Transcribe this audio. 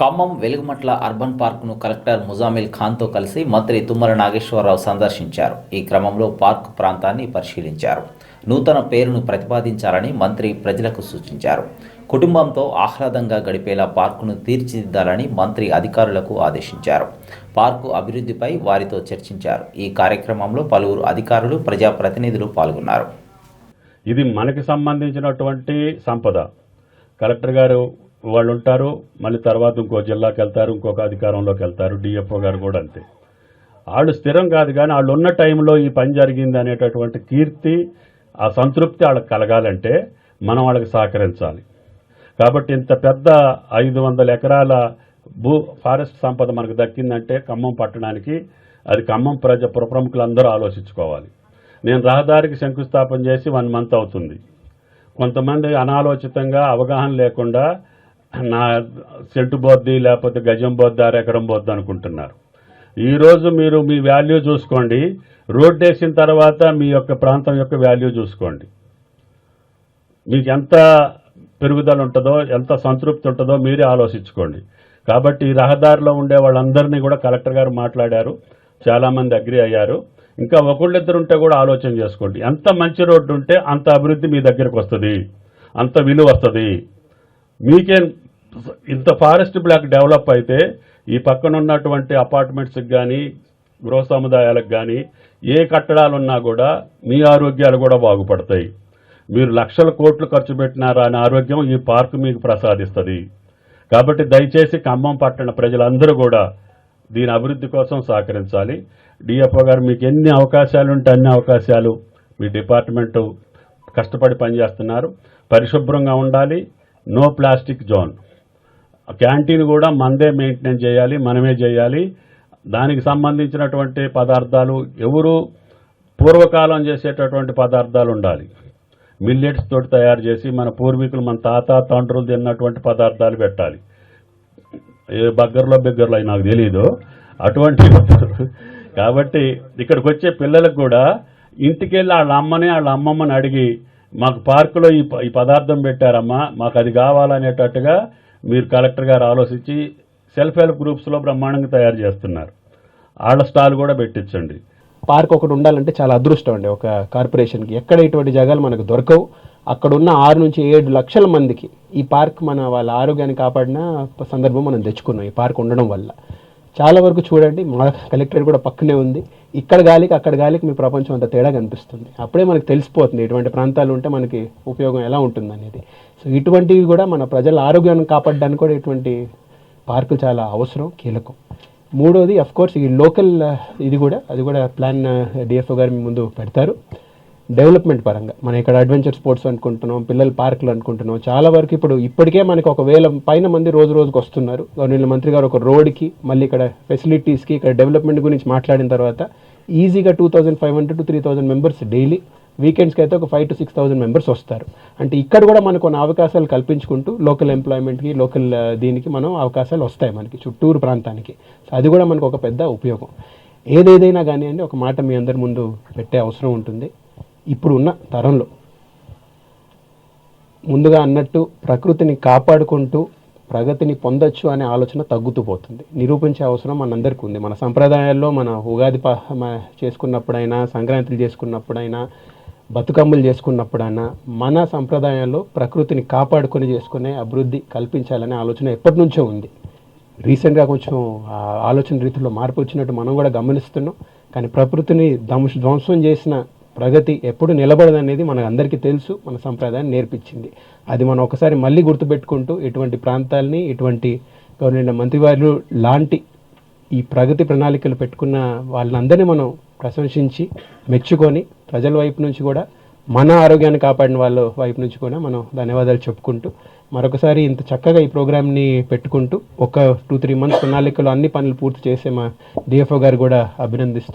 Khammam Velugumatla urban పార్కును collector Muzammil ఖాన్తో కలిసి మంత్రి తుమ్మల నాగేశ్వరరావు సందర్శించారు. ఈ క్రమంలో పార్కు ప్రాంతాన్ని పరిశీలించారు. నూతన పేరును ప్రతిపాదించాలని మంత్రి ప్రజలకు సూచించారు. కుటుంబంతో ఆహ్లాదంగా గడిపేలా పార్కును తీర్చిదిద్దాలని మంత్రి అధికారులకు ఆదేశించారు. పార్కు అభివృద్ధిపై వారితో చర్చించారు. ఈ కార్యక్రమంలో పలువురు అధికారులు, ప్రజాప్రతినిధులు పాల్గొన్నారు. ఇది మనకి సంబంధించినటువంటి సంపద. కలెక్టర్ గారు వాళ్ళు ఉంటారు, మళ్ళీ తర్వాత ఇంకో జిల్లాకి వెళ్తారు, ఇంకొక అధికారంలోకి వెళ్తారు. డిఎఫ్ఓ గారు కూడా అంతే. వాళ్ళు స్థిరం కాదు, కానీ వాళ్ళు ఉన్న టైంలో ఈ పని జరిగింది అనేటటువంటి కీర్తి, ఆ సంతృప్తి వాళ్ళకి కలగాలంటే మనం వాళ్ళకి సహకరించాలి. కాబట్టి ఇంత పెద్ద 500 ఎకరాల ఫారెస్ట్ సంపద మనకు దక్కిందంటే ఖమ్మం పట్టణానికి, అది ఖమ్మం ప్రముఖులందరూ ఆలోచించుకోవాలి. నేను రహదారికి శంకుస్థాపన చేసి 1 మంత్ అవుతుంది. కొంతమంది అనాలోచితంగా అవగాహన లేకుండా నా సెంటు బోద్ది, లేకపోతే గజం బోద్ది, ఎకరం బోద్ది అనుకుంటున్నారు. ఈరోజు మీరు మీ వాల్యూ చూసుకోండి. రోడ్డు వేసిన తర్వాత మీ యొక్క ప్రాంతం యొక్క వాల్యూ చూసుకోండి. మీకు ఎంత పెరుగుదల ఉంటుందో, ఎంత సంతృప్తి ఉంటుందో మీరే ఆలోచించుకోండి. కాబట్టి ఈ రహదారిలో ఉండే వాళ్ళందరినీ కూడా కలెక్టర్ గారు మాట్లాడారు, చాలామంది అగ్రి అయ్యారు. ఇంకా ఒకళ్ళిద్దరు ఉంటే కూడా ఆలోచన చేసుకోండి. ఎంత మంచి రోడ్డు ఉంటే అంత అభివృద్ధి మీ దగ్గరకు వస్తుంది, అంత విలువ వస్తుంది. మీకే ఇంత ఫారెస్ట్ బ్లాక్ డెవలప్ అయితే ఈ పక్కన ఉన్నటువంటి అపార్ట్మెంట్స్కి కానీ, గృహ సముదాయాలకు కానీ ఏ కట్టడాలు ఉన్నా కూడా మీ ఆరోగ్యాలు కూడా బాగుపడతాయి. మీరు లక్షల కోట్లు ఖర్చు పెట్టినారా అని ఆరోగ్యం ఈ పార్కు మీకు ప్రసాదిస్తుంది. కాబట్టి దయచేసి ఖమ్మం పట్టణ ప్రజలందరూ కూడా దీని అభివృద్ధి కోసం సహకరించాలి. డిఎఫ్ఓ గారు మీకు ఎన్ని అవకాశాలు ఉంటే అన్ని అవకాశాలు మీ డిపార్ట్మెంటు కష్టపడి పనిచేస్తున్నారు. పరిశుభ్రంగా ఉండాలి, నో ప్లాస్టిక్ జోన్. క్యాంటీన్ కూడా మనదే మెయింటైన్ చేయాలి, మనమే చేయాలి. దానికి సంబంధించినటువంటి పదార్థాలు ఎవరు పూర్వకాలం చేసేటటువంటి పదార్థాలు ఉండాలి. మిల్లెట్స్ తోటి తయారు చేసి మన పూర్వీకులు, మన తండ్రులు తిన్నటువంటి పదార్థాలు పెట్టాలి. ఏ బగ్గర్లో అవి నాకు తెలీదు అటువంటి. కాబట్టి ఇక్కడికి వచ్చే పిల్లలకు కూడా ఇంటికి వెళ్ళి వాళ్ళ అమ్మని వాళ్ళ అమ్మమ్మని అడిగి, మాకు పార్కులో ఈ పదార్థం పెట్టారమ్మా, మాకు అది కావాలనేటట్టుగా మీరు కలెక్టర్ గారు ఆలోచించి సెల్ఫ్ హెల్ప్ గ్రూప్స్లో బ్రహ్మాండంగా తయారు చేస్తున్నారు. వాళ్ళ స్టాల్ కూడా పెట్టించండి. పార్క్ ఒకటి ఉండాలంటే చాలా అదృష్టం అండి ఒక కార్పొరేషన్కి. ఎక్కడ ఇటువంటి జాగాలు మనకు దొరకవు. అక్కడ ఉన్న 6 నుంచి 7 లక్షల మందికి ఈ పార్క్ వాళ్ళ ఆరోగ్యాన్ని కాపాడిన సందర్భం మనం తెచ్చుకున్నాం ఈ పార్క్ ఉండడం వల్ల. చాలా వరకు చూడండి, మా కలెక్టరేట్ కూడా పక్కనే ఉంది. ఇక్కడ గాలికి అక్కడ గాలికి మీ ప్రపంచం అంత తేడా కనిపిస్తుంది. అప్పుడే మనకు తెలిసిపోతుంది ఇటువంటి ప్రాంతాలు ఉంటే మనకి ఉపయోగం ఎలా ఉంటుంది అనేది. సో ఇటువంటివి కూడా మన ప్రజల ఆరోగ్యాన్ని కాపాడడానికి కూడా ఇటువంటి పార్కులు చాలా అవసరం, కీలకం. మూడోది అఫ్కోర్స్ ఈ లోకల్ అది కూడా ప్లాన్ డిఎఫ్ఓ గారు మీ ముందు పెడతారు. డెవలప్మెంట్ పరంగా మనం ఇక్కడ అడ్వెంచర్ స్పోర్ట్స్ అనుకుంటున్నాం, పిల్లల పార్కులు అనుకుంటున్నాం. చాలా వరకు ఇప్పటికే మనకి 1000 పైన మంది రోజుకు వస్తున్నారు. గవర్నమెంట్ మంత్రి గారు ఒక రోడ్కి, మళ్ళీ ఇక్కడ ఫెసిలిటీస్కి, ఇక్కడ డెవలప్మెంట్ గురించి మాట్లాడిన తర్వాత ఈజీగా 2500 to 3000 మెంబర్స్ డైలీ. వీకెండ్స్కి అయితే ఒక 5,000 to 6,000 మెంబర్స్ వస్తారు. అంటే ఇక్కడ కూడా మనకు కొన్ని అవకాశాలు కల్పించుకుంటూ లోకల్ ఎంప్లాయ్మెంట్కి, లోకల్ దీనికి మనం అవకాశాలు వస్తాయి మనకి చుట్టూరు ప్రాంతానికి. సో అది కూడా మనకు ఒక పెద్ద ఉపయోగం. ఏదేదైనా కానివ్వండి, ఒక మాట మీ అందరి ముందు పెట్టే అవసరం ఉంటుంది. ఇప్పుడు ఉన్న తరంలో ముందుగా అన్నట్టు ప్రకృతిని కాపాడుకుంటూ ప్రగతిని పొందొచ్చు అనే ఆలోచన తగ్గుతూ పోతుంది. నిరూపించే అవసరం మనందరికీ ఉంది. మన సంప్రదాయాల్లో మన ఉగాది చేసుకున్నప్పుడైనా, సంక్రాంతులు చేసుకున్నప్పుడైనా, బతుకమ్మలు చేసుకున్నప్పుడైనా మన సంప్రదాయాల్లో ప్రకృతిని కాపాడుకొని చేసుకునే అభివృద్ధి కల్పించాలనే ఆలోచన ఎప్పటి నుంచో ఉంది. రీసెంట్గా కొంచెం ఆలోచన రీతిలో మార్పు వచ్చినట్టు మనం కూడా గమనిస్తున్నాం. కానీ ప్రకృతిని ధ్వంసం చేసిన ప్రగతి ఎప్పుడు నిలబడదనేది మనకు అందరికీ తెలుసు, మన సంప్రదాయాన్ని నేర్పించింది. అది మనం ఒకసారి మళ్ళీ గుర్తుపెట్టుకుంటూ ఇటువంటి ప్రాంతాలని, ఇటువంటి గవర్నమెంట్ మంత్రివారు లాంటి ఈ ప్రగతి ప్రణాళికలు పెట్టుకున్న వాళ్ళందరినీ మనం ప్రశంసించి మెచ్చుకొని, ప్రజల వైపు నుంచి కూడా మన ఆరోగ్యాన్ని కాపాడిన వాళ్ళ వైపు నుంచి కూడా మనం ధన్యవాదాలు చెప్పుకుంటూ, మరొకసారి ఇంత చక్కగా ఈ ప్రోగ్రామ్ని పెట్టుకుంటూ ఒక 2-3 మంత్స్ ప్రణాళికలో అన్ని పనులు పూర్తి చేసే మా డిఎఫ్ఓ గారు కూడా అభినందిస్తూ